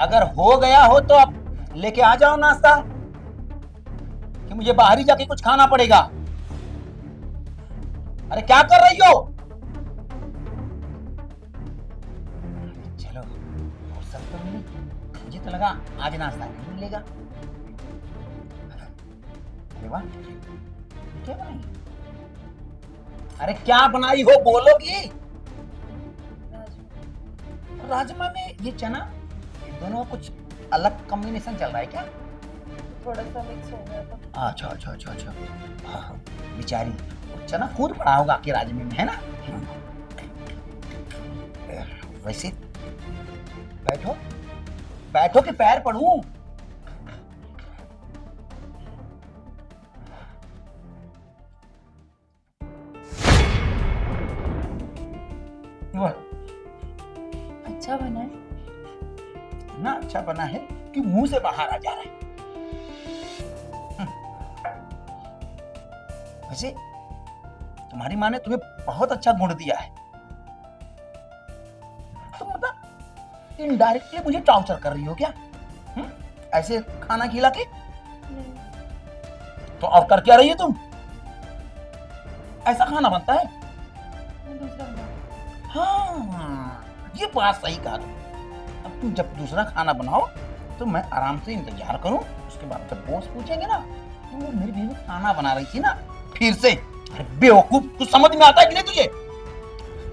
अगर हो गया हो तो अब लेके आ जाओ नाश्ता, कि मुझे बाहर ही जाके कुछ खाना पड़ेगा। अरे क्या कर रही हो? चलो फुर्सत तो मिली, मुझे तो लगा आज नाश्ता नहीं मिलेगा। अरे वाह, क्या बनाई? अरे क्या बनाई हो, बोलोगी? राजमा में ये चना, ये दोनों कुछ अलग कॉम्बिनेशन चल रहा है क्या? थोड़ा सा मिक्स हो गया था। अच्छा अच्छा अच्छा अच्छा। हाँ हाँ, बेचारी वो चना कूद पड़ा होगा आपके राजमे में, है ना? वैसे बैठो, बैठो के पैर पड़ूं। वाह, अच्छा बना है। इतना अच्छा बना है कि मुंह से बाहर आ जा रहा है। वैसे तुम्हारी माँ ने तुम्हें बहुत अच्छा गुण दिया है। तुम मतलब इनडायरेक्टली मुझे टॉर्चर कर रही हो क्या? ऐसे खाना खिला के? तो अब कर क्या रही है तुम? ऐसा खाना बनता है? दूसरा बना। हाँ, ये बात सही कहा तुम। अब तुम जब दूसरा खाना बनाओ तो मैं आराम से इंतजार करूं, उसके बाद जब बॉस पूछेंगे ना तो वो मेरी बीवी खाना बना रही थी ना, फिर से। अरे बेवकूफ, कुछ समझ में आता है कि नहीं तुझे?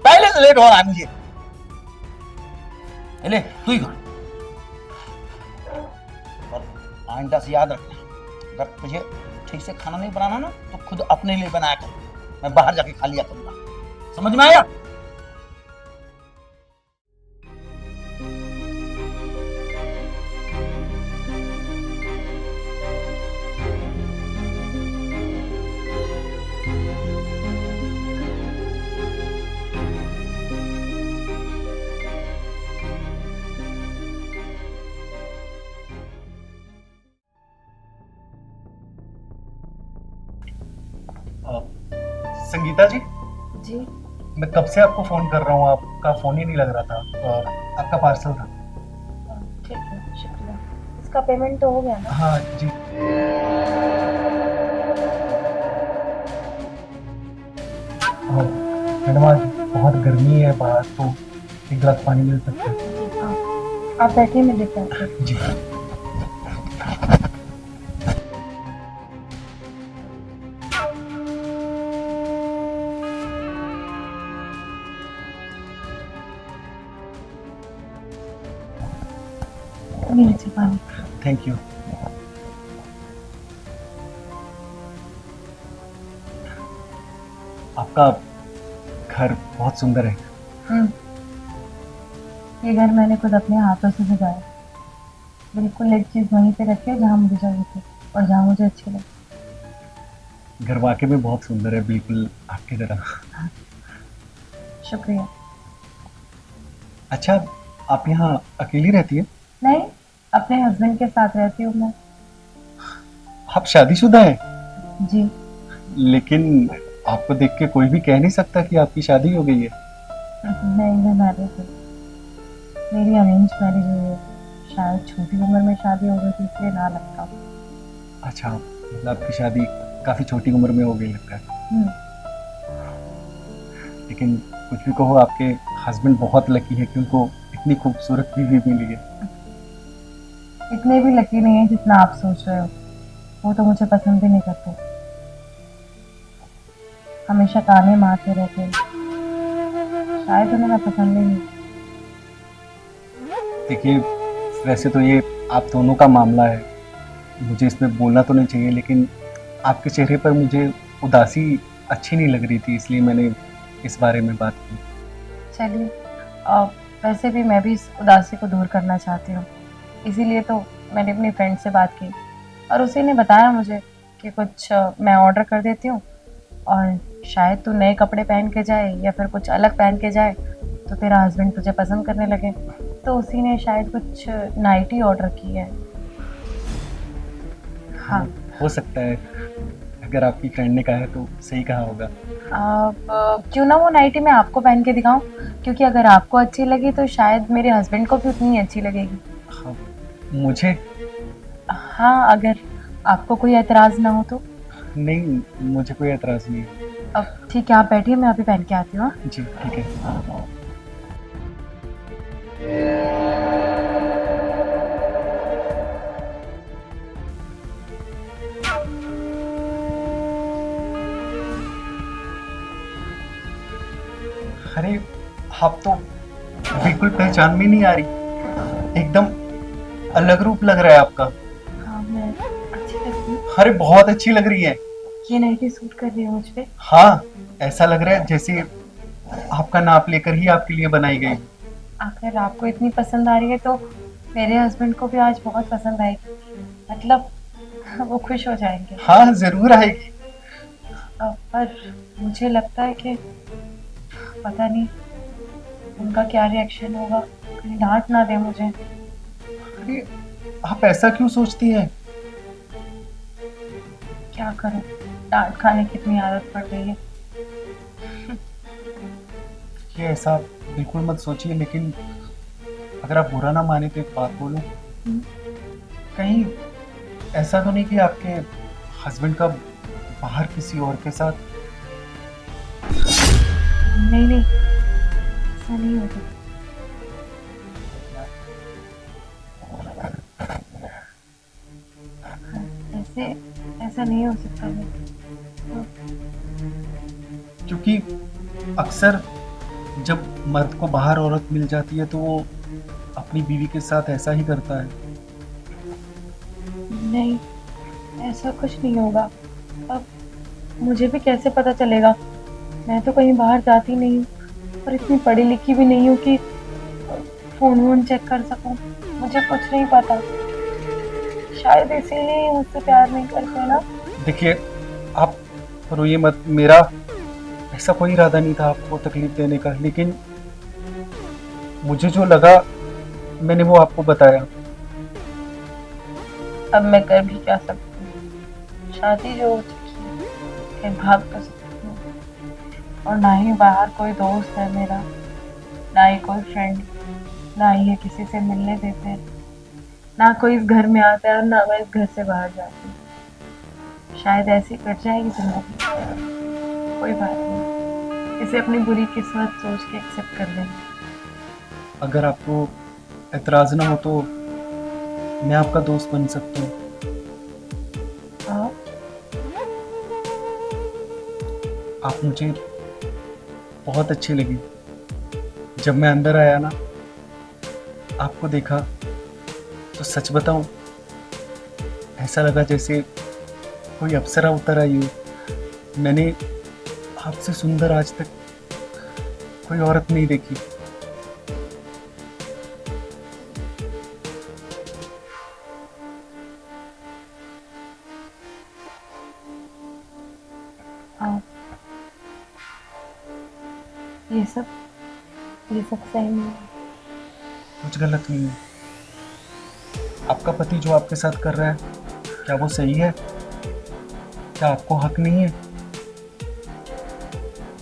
पहले से लेट हो रहा है मुझे। ले तू ही खा। और आइंदा से याद रखना, अगर तुझे ठीक से खाना नहीं बनाना ना तो खुद अपने लिए बनाया कर, मैं बाहर जाके खा लिया करूंगा। समझ में आया? संगीता जी, जी मैं कब से आपको फोन कर रहा हूँ, आपका फोन ही नहीं लग रहा था। आपका पार्सल था। ठीक है, शुक्रिया। इसका पेमेंट तो हो गया ना? हाँ जी। हाँ, मैडम आज बहुत गर्मी है बाहर, तो एक गिलास पानी मिल सकता है? हाँ, आप बैठिए, मैं लेकर आती हूँ। जी। लीजिए पानी। Thank you. आपका घर बहुत सुंदर है। ये घर मैंने खुद अपने हाथों से सजाया। बिल्कुल एक चीज वहीं पे रखी है जहाँ मुझे चाहिए थी और जहाँ मुझे अच्छी लगी। घर वाकई में बहुत सुंदर है, बिल्कुल आपकी तरह। शुक्रिया। अच्छा, आप यहाँ अकेली रहती है? नहीं, अपने हस्बैंड के साथ रहती हूँ मैं। आप शादीशुदा हैं? जी। लेकिन आपको देख के कोई भी कह नहीं सकता कि आपकी शादी हो गई है। नहीं, मैं मैरिड हूँ। मेरी अरेंज मैरिज हुई है। शायद छोटी उम्र में शादी हो गई थी, इसलिए ना लगता। अच्छा, मतलब आपकी शादी काफी छोटी उम्र में हो गई लगता है। लेकिन कुछ भी कहो, आपके हस्बैंड बहुत लकी है कि उनको इतनी खूबसूरत बीवी मिली है। इतने भी लकी नहीं है जितना आप सोच रहे हो। वो तो मुझे पसंद भी नहीं करते, हमेशा ताने मारते रहते हैं। शायद उन्हें मैं पसंद ही नहीं। देखिए, वैसे तो ये आप दोनों का मामला है, मुझे इसमें बोलना तो नहीं चाहिए, लेकिन आपके चेहरे पर मुझे उदासी अच्छी नहीं लग रही थी, इसलिए मैंने इस बारे में बात की। चलिए, वैसे भी मैं भी इस उदासी को दूर करना चाहती हूँ, इसीलिए तो मैंने अपनी फ्रेंड से बात की और उसी ने बताया मुझे कि कुछ मैं ऑर्डर कर देती हूँ और शायद तू नए कपड़े पहन के जाए या फिर कुछ अलग पहन के जाए तो तेरा हस्बैंड तुझे पसंद करने लगे। तो उसी ने शायद कुछ नाइटी ऑर्डर की है। हाँ, हो सकता है, अगर आपकी फ्रेंड ने कहा है तो सही कहा होगा। क्यों ना वो नाइटी मैं आपको पहन के दिखाऊं, क्योंकि अगर आपको अच्छी लगी तो शायद मेरे हस्बैंड को भी उतनी ही अच्छी लगेगी। हाँ, मुझे हाँ, अगर आपको कोई एतराज़ ना हो तो। नहीं, मुझे कोई एतराज़ नहीं है। अब ठीक है, आप बैठिए, मैं अभी पहन के आती हूँ, हाँ? जी, ठीक है। अरे, आप तो बिल्कुल पहचान में नहीं आ रही। एकदम अलग रूप लग रहा है आपका। हाँ, मैं अच्छी लग रही हूँ। अरे, बहुत अच्छी लग रही है। ये नाइटी सूट कर रही है मुझ पे। हाँ, ऐसा लग रहा है जैसे आपका नाप लेकर ही आपके लिए बनाई गई। अगर आपको इतनी पसंद आ रही है तो मेरे हस्बैंड को भी आज बहुत पसंद आएगी। मतलब वो खुश हो जाएंगे। हाँ, जरूर आएगी। पर मुझे लगता है कि पता नहीं उनका क्या रिएक्शन होगा, कहीं डांट ना दे मुझे। अरे, आप ऐसा क्यों सोचती हैं? क्या करूं, डांट खाने की इतनी आदत पड़ गई है। ये ऐसा बिल्कुल मत सोचिए, लेकिन अगर आप बुरा ना माने तो एक बात बोलूं। हम्म। कहीं ऐसा तो नहीं कि आपके हस्बैंड का बाहर किसी और के साथ? नहीं नहीं, ऐसा नहीं होगा। ऐसे ऐसा नहीं हो सकता है। क्योंकि अक्सर जब मर्द को बाहर औरत मिल जाती है तो वो अपनी बीवी के साथ ऐसा ही करता है। नहीं, ऐसा कुछ नहीं होगा। अब मुझे भी कैसे पता चलेगा, मैं तो कहीं बाहर जाती नहीं हूँ और इतनी पढ़ी लिखी भी नहीं हूँ कि फोन वोन चेक कर सकूं। मुझे कुछ नहीं पता, शायद इसीलिए मुझसे प्यार नहीं करते ना। देखिए, आप रोइए मत। मेरा ऐसा कोई इरादा नहीं था आपको तकलीफ देने का, लेकिन मुझे जो लगा मैंने वो आपको बताया। अब मैं कर भी क्या सकती हूँ, शादी जो हो चुकी है, कहीं भाग तो सकती हूँ। और ना ही बाहर कोई दोस्त है मेरा, ना ही कोई फ्रेंड, ना ही ये किसी से मिलने देते हैं, ना कोई इस घर में आता है और ना मैं इस घर से बाहर जाती हूँ। शायद ऐसी कट जाएगी जिंदगी, कोई बात नहीं, इसे अपनी बुरी किस्मत सोच के एक्सेप्ट कर लेंगे। अगर आपको एतराज ना हो तो मैं आपका दोस्त बन सकता हूँ। हाँ, आप मुझे बहुत अच्छी लगी। जब मैं अंदर आया ना, आपको देखा, तो सच बताऊं, ऐसा लगा जैसे कोई अप्सरा उतर आई हो। मैंने आपसे सुंदर आज तक कोई औरत नहीं देखी। हाँ, ये सब सही नहीं है। कुछ गलत नहीं है। आपका पति जो आपके साथ कर रहा है, क्या वो सही है? क्या आपको हक नहीं है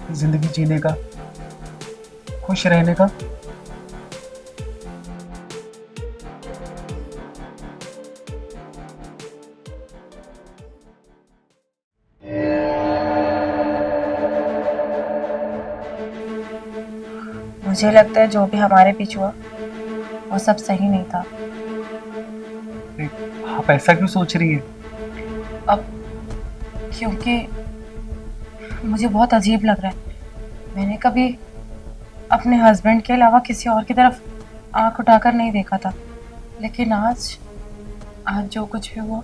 जिंदगी जीने का, खुश रहने का? मुझे लगता है जो भी हमारे बीच हुआ वो सब सही नहीं था। अरे, आप ऐसा क्यों सोच रही हैं? अब क्योंकि मुझे बहुत अजीब लग रहा है, मैंने कभी अपने हस्बैंड के अलावा किसी और की तरफ आंख उठाकर नहीं देखा था, लेकिन आज जो कुछ भी हुआ।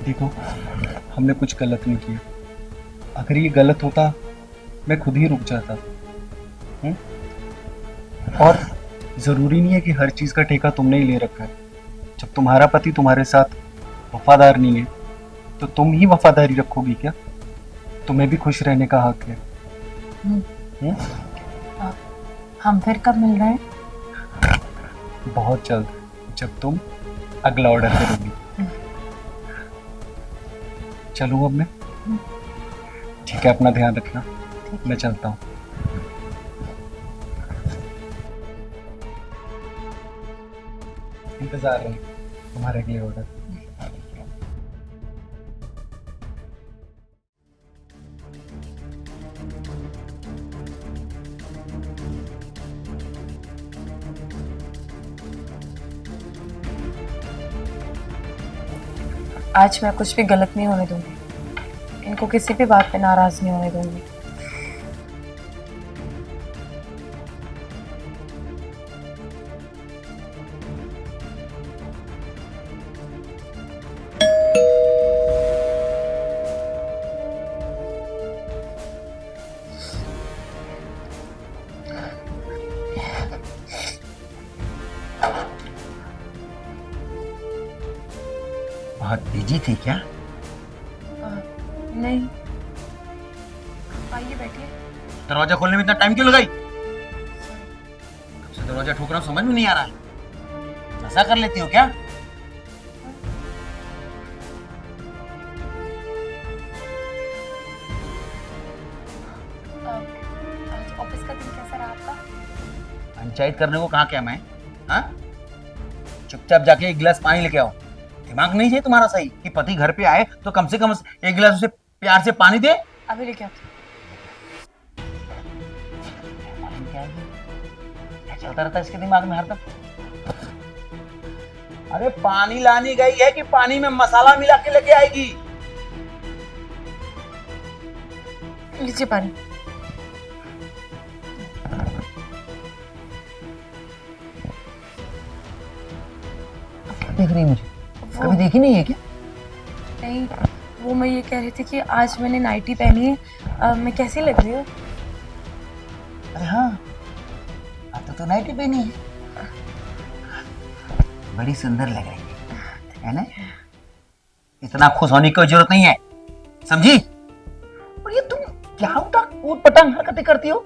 देखो, हमने कुछ गलत नहीं किया। अगर ये गलत होता मैं खुद ही रुक जाता। हुँ? और ज़रूरी नहीं है कि हर चीज़ का ठेका तुमने ही ले रखा है। जब तुम्हारा पति तुम्हारे साथ वफादार नहीं है तो तुम ही वफादारी रखोगी क्या? तुम्हें भी खुश रहने का हक है। हम्म, हम फिर कब मिल रहे हैं? बहुत जल्द, जब तुम अगला ऑर्डर करोगी। चलूँ अब मैं? ठीक है, अपना ध्यान रखना। मैं चलता हूँ। इंतजार है तुम्हारे अगले ऑर्डर। आज मैं कुछ भी गलत नहीं होने दूंगी, इनको किसी भी बात पे नाराज नहीं होने दूंगी। बहुत बिजी थी क्या? नहीं, आइए बैठिए। दरवाजा खोलने में इतना टाइम क्यों लगाई? कब से दरवाजा ठोक रहा हूं, समझ में नहीं आ रहा है। ऐसा कर लेती हो क्या? आज ऑफिस का दिन कैसा रहा आपका? पंचायत करने को कहा क्या मैं? हाँ, चुपचाप जाके एक गिलास पानी लेके आओ। दिमाग नहीं है तुम्हारा सही कि पति घर पे आए तो कम से कम एक गिलास उसे प्यार से पानी दे। अभी लेके आती हूँ। क्या चलता रहता है इसके दिमाग में हरदम? अरे पानी लानी गई है कि पानी में मसाला मिला के लेके आएगी? लीजिए पानी। देख रही है मुझे? कभी देखी नहीं है क्या? नहीं, वो मैं ये कह रही थी कि आज मैंने नाइटी पहनी है, मैं कैसी लग रही हूँ? अरे हाँ, अब तो नाइटी पहनी है, बड़ी सुंदर लग रही है ना? इतना खुश होने की जरूरत नहीं है, समझी? और ये तुम क्या ऊट पटांग हरकतें करती हो?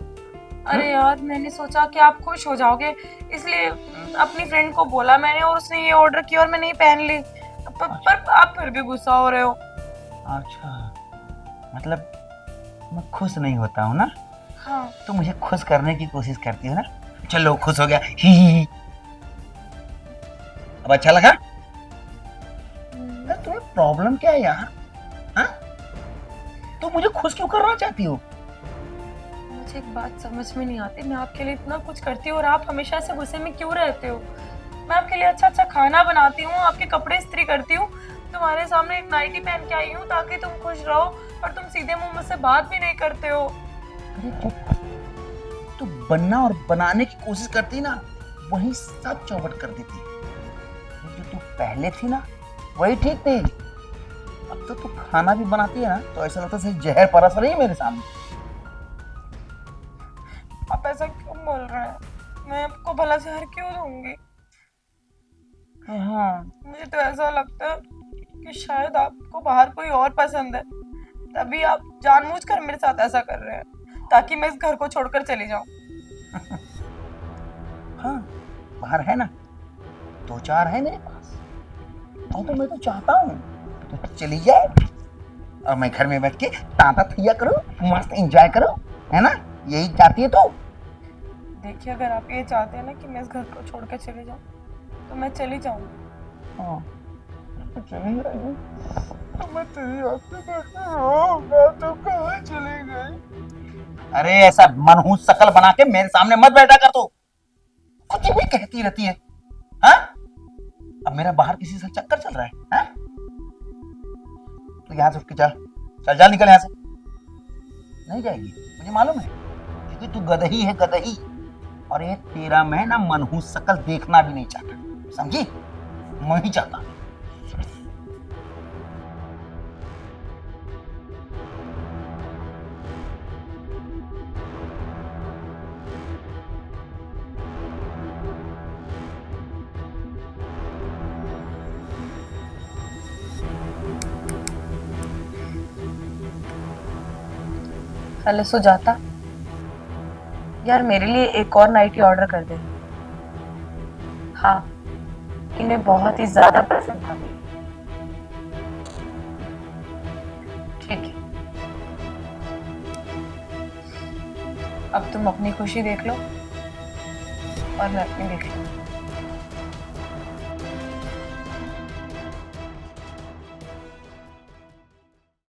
अरे यार, मैंने सोचा कि आप खुश हो जाओगे, इसलिए अपनी फ्रेंड को बोला मैंने और उसने ये ऑर्डर किया और मैंने ये पहन ली। पर आप फिर भी गुस्सा हो रहे हो। अच्छा, मतलब मैं खुश नहीं होता हूँ ना? हाँ। तो मुझे खुश करने की कोशिश करती हो ना? चलो खुश हो गया, ही। अब अच्छा लगा? अरे तुम्हें प्रॉब्लम क्या है यार? हाँ? तो मुझे खुश क्यों करना चाहती हो? मुझे एक बात समझ में नहीं आती, मैं आपके लिए इतना कुछ करती हूँ और आप हमेशा से गुस्से में क्यों रहते हो? मैं आपके लिए अच्छा अच्छा खाना बनाती हूँ, आपके कपड़े इस्त्री करती हूँ, तुम्हारे सामने एक नाइटी पहन के आई हूँ ताकि तुम खुश रहो, और तुम सीधे मुंह मुझसे बात भी नहीं करते हो। अरे तो बनना और बनाने की कोशिश करती ना, वही सब चौपट कर देती है। जो तू पहले थी ना, वही ठीक थी। अब तो तू खाना भी बनाती है ना, तो ऐसा लगता है जहर परस रही है मेरे सामने। आप ऐसा क्यों बोल रहे हैं? मैं आपको भला जहर क्यों दूंगी? हाँ, मुझे तो ऐसा लगता है कि शायद आपको बाहर कोई और पसंद है, तभी आप जानबूझकर मेरे साथ ऐसा कर रहे हैं ताकि मैं इस घर को छोड़कर चली जाऊं। हाँ, बाहर है ना, दो चार है मेरे पास, तो मैं तो चाहता हूँ तो चली जाए और मैं घर में बैठ के ताता थैया करूँ, मस्त एंजॉय करूँ, है ना? यही चाहती है तो? देखिए, अगर आप ये चाहते हैं ना कि मैं इस घर को छोड़ के चले जाऊं, तो मैं चली जाऊंगी। हाँ, तो चली जाएगी। तो मैं तेरी आंखें देखने रहूंगा, तो कहाँ चली गई? अरे ऐसा मनहूस शकल बना के मेरे सामने मत बैठा कर तू, कुछ भी कहती रहती है। हाँ, अब मेरा बाहर किसी से चक्कर चल रहा है? हाँ? तो यहाँ से उठ के चल चल चल, निकल यहाँ से। नहीं जाएगी, मुझे मालूम है, क्योंकि तू गदही है, गदही। और ये तेरा मैं ना मनहूस शकल देखना भी नहीं चाहता, समझी? मैं ही चाहता। हेलो सुजाता, यार मेरे लिए एक और नाइटी ऑर्डर कर दे। हाँ, इन्हें बहुत ही ज्यादा पसंद था। ठीक है, अब तुम अपनी खुशी देख लो और मैं अपनी देख लूँ।